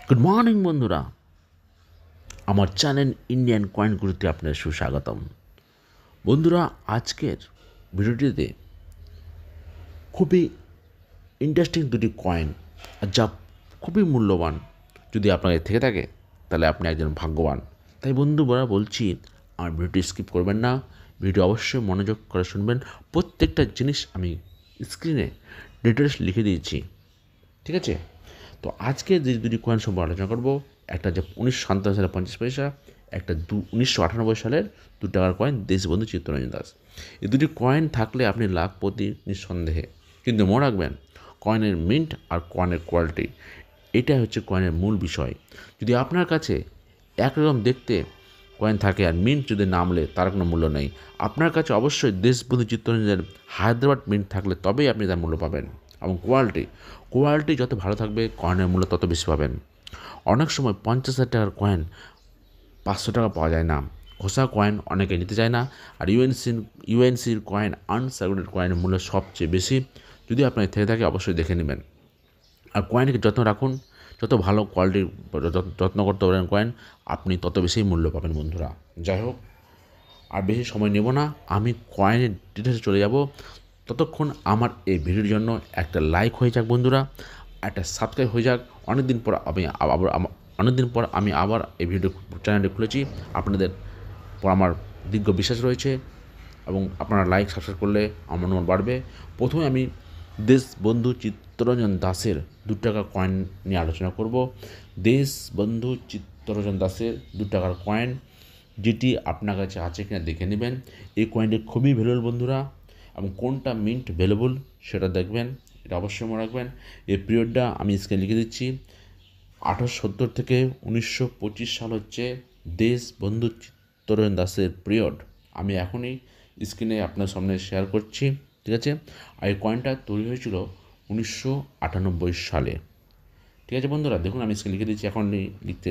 Good morning বন্ধুরা, আমার channel Indian coin গুরুতে আপনার সুস্বাগতম। বন্ধুরা, আজকের ভিডিওটিতে খুবই ইন্টারেস্টিং দুটি কয়েন, যা খুবই মূল্যবান। যদি আপনার থেকে থাকে তাহলে আপনি একজন ভাগ্যবান। তাই বন্ধুরা বলছি, আমার ভিডিওটি স্কিপ করবেন না, ভিডিও অবশ্যই মনোযোগ করে শুনবেন। প্রত্যেকটা জিনিস আমি স্ক্রিনে ডিটেলস লিখে দিয়েছি, ঠিক আছে? তো আজকে যে দুটি কয়েন সম্পর্কে আলোচনা করব, একটা যে 1957 সালে 50 পয়সা, একটা 1998 সালের ৳2 কয়েন দেশবন্ধু চিত্তরঞ্জন দাস। এই দুটি কয়েন থাকলে আপনি লাখপতি নিঃসন্দেহে। কিন্তু মনে রাখবেন, কয়েনের মিন্ট আর কয়েনের কোয়ালিটি, এটাই হচ্ছে কয়েনের মূল বিষয়। যদি আপনার কাছে একরকম দেখতে কয়েন থাকে আর মিন্ট যদি নামলে তার কোনো মূল্য নেই। আপনার কাছে অবশ্যই দেশবন্ধু চিত্তরঞ্জনের হায়দ্রাবাদ মিন্ট থাকলে তবেই আপনি তার মূল্য পাবেন। এবং কোয়ালিটি যত ভালো থাকবে, কয়েনের মূল্য তত বেশি পাবেন। অনেক সময় 50,000 টাকার কয়েন 500 টাকা পাওয়া যায় না। ঘোষা কয়েন অনেকে নিতে চায় না। আর ইউএনসির কয়েন, আনসার্টিফাইড কয়েনের মূল্য সবচেয়ে বেশি। যদি আপনার থেকে থাকে অবশ্যই দেখে নেবেন। আর কয়েনকে যত্ন রাখুন, যত ভালো কোয়ালিটির যত্ন করতে পারেন কয়েন, আপনি তত বেশি মূল্য পাবেন বন্ধুরা। যাই হোক, আর বেশি সময় নেব না, আমি কয়েনের ডিটেলসে চলে যাব। ততক্ষণ আমার এই ভিডিওর জন্য একটা লাইক হয়ে যাক বন্ধুরা, একটা সাবস্ক্রাইব হয়ে যাক। অনেকদিন পর আমি আবার এই ভিডিও চ্যানেলটি খুলেছি। আপনাদের পর আমার দীর্ঘ বিশ্বাস রয়েছে এবং আপনারা লাইক সাবস্ক্রাইব করলে আমার মনোবল বাড়বে। প্রথমে আমি দেশবন্ধু চিত্তরঞ্জন দাসের ৳2 কয়েন নিয়ে আলোচনা করব। দেশবন্ধু চিত্তরঞ্জন দাসের ৳2 কয়েন, যেটি আপনার কাছে আছে কিনা দেখে নেবেন। এই কয়েনটি খুবই ভ্যালুয়েবল বন্ধুরা, এবং কোনটা মিন্ট ভ্যালুয়েবল সেটা দেখবেন, এটা অবশ্যই মনে রাখবেন। এই পিরিয়ডটা আমি স্ক্রিনে লিখে দিচ্ছি। 1870 থেকে 1925 সাল হচ্ছে দেশবন্ধু চিত্তরঞ্জন দাসের পিরিয়ড। আমি এখনই স্ক্রিনে আপনার সামনে শেয়ার করছি, ঠিক আছে? আর এই কয়েনটা তৈরি হয়েছিল 1998 সালে, ঠিক আছে বন্ধুরা? দেখুন, আমি স্ক্রিনে লিখে দিচ্ছি, এখন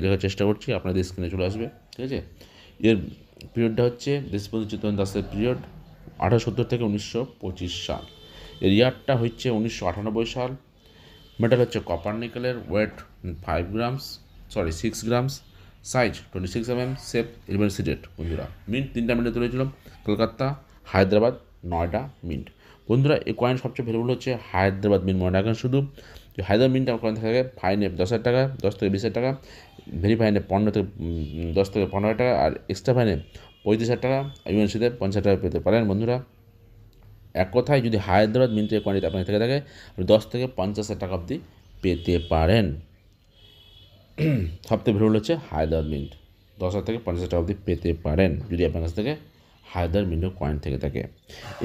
লেখার চেষ্টা করছি, আপনাদের স্ক্রিনে চলে আসবে, ঠিক আছে? এর পিরিয়ডটা হচ্ছে দেশবন্ধু চিত্তরঞ্জন দাসের পিরিয়ড, 1870 থেকে 1925 সাল। এর ইয়ারটা হচ্ছে 1998 সাল। মেটাল হচ্ছে কপার নিকেলের, ওয়েট 6 গ্রামস, সাইজ 26 শেপ ইনভেন্সিডেড বন্ধুরা। মিন্ট 3টা মিন্টে তুলেছিল, কলকাতা, হায়দ্রাবাদ, নয়ডা মিন্ট। বন্ধুরা, এই কয়েন সবচেয়ে ভ্যালুবল হচ্ছে হায়দ্রাবাদ মিন্ট। মনে রাখেন শুধু যে হায়দ্রাবাদ মিন্ট আমার কয়েন থাকে, ফাইনে 10,000 টাকা, 10 থেকে 20,000 টাকা, ভেরি ফাইনে 10 থেকে 15,000 টাকা, আর এক্সট্রা ফাইনে 35,000 টাকা, ইউএনসিতে 50,000 টাকা পেতে পারেন বন্ধুরা। এক কথায়, যদি হায়দ্রাবাদ মিন্টের কোয়ান্টিটি আপনার থেকে থাকে, আপনি 10 থেকে 50,000 টাকা অবধি পেতে পারেন। সবথেকে ভ্যালুবল হচ্ছে হায়দ্রাবাদ মিন্ট, 10,000 থেকে 50,000 টাকা অবধি পেতে পারেন যদি আপনার কাছ থেকে হায়দ্রাবাদ মিন্টের কয়েন থেকে থাকে।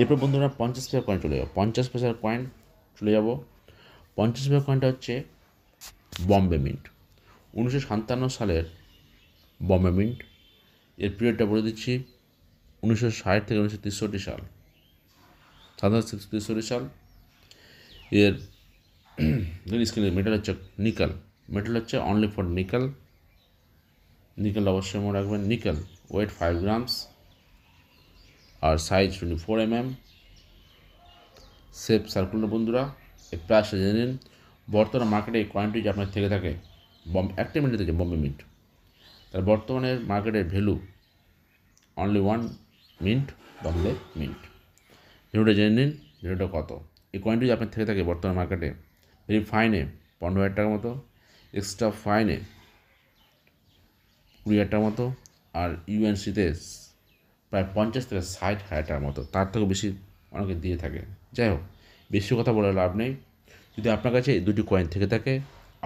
এরপর বন্ধুরা 50 পয়সার কয়েন চলে যাব। 50 পয়সার কয়েন চলে যাব। 50 পয়সার কয়েনটা হচ্ছে বম্বে মিন্ট, 1957 সালের বম্বে মিন্ট। এর পিরিয়ডটা বলে দিচ্ছি, 1960 থেকে 1963 সাল, 63 সাল। এর স্ক্রিনের মেটাল হচ্ছে নিকেল। মেটাল হচ্ছে অনলি ফর নিকেল। নিকেল অবশ্যই মনে রাখবেন। নিকেল, ওয়েট 5 গ্রামস, আর সাইজ 24 শেপ সার্কুলার বন্ধুরা। এই প্রাইসটা জেনে নিন। বর্তমান মার্কেটে এই কয়েনটি যে আপনার থেকে থাকে, একটা মিনিট থেকে বম্বে মিন্ট, তার বর্তমানের মার্কেটের value only 1 mint, Bombay mint. ভ্যালুটা জেনে নিন, ভ্যালুটা কত। এই কয়েনটি যে আপনার থেকে থাকে বর্তমান মার্কেটে, ভেরি ফাইনে 15,000 টাকার মতো, এক্সট্রা ফাইনে 20,000 টাকার মতো, আর ইউএনসিতে প্রায় 50 থেকে 60,000 টাকার মতো, তার থেকেও বেশি অনেকে দিয়ে থাকে। যাই হোক, বেশি কথা বলে লাভ নেই। যদি আপনার কাছে এই দুটি কয়েন থেকে থাকে,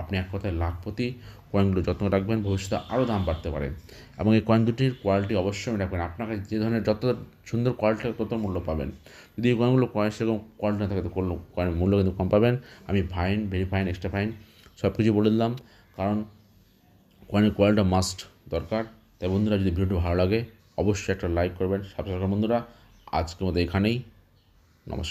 আপনি এক কথায় লাখপতি। কয়েনগুলো যত্ন রাখবেন, ভবিষ্যতে আরও দাম বাড়তে পারে। এবং এই কয়েন দুটির কোয়ালিটি অবশ্যই রাখবেন। আপনার কাছে যে ধরনের যত সুন্দর কোয়ালিটি থাকে তত মূল্য পাবেন। যদি এই কয়েনগুলো সেরকম কোয়ালিটি না থাকে তো কয়েনের মূল্য কিন্তু কম পাবেন। আমি fine, very fine, extra fine সব কিছু বলে দিলাম, কারণ কয়েনের কোয়ালিটিটা মাস্ট দরকার। তাই বন্ধুরা, যদি ভিডিওটি ভালো লাগে অবশ্যই একটা লাইক করবেন, সাবস্ক্রাইব করবেন বন্ধুরা। আজকের মতো এখানেই, নমস্কার।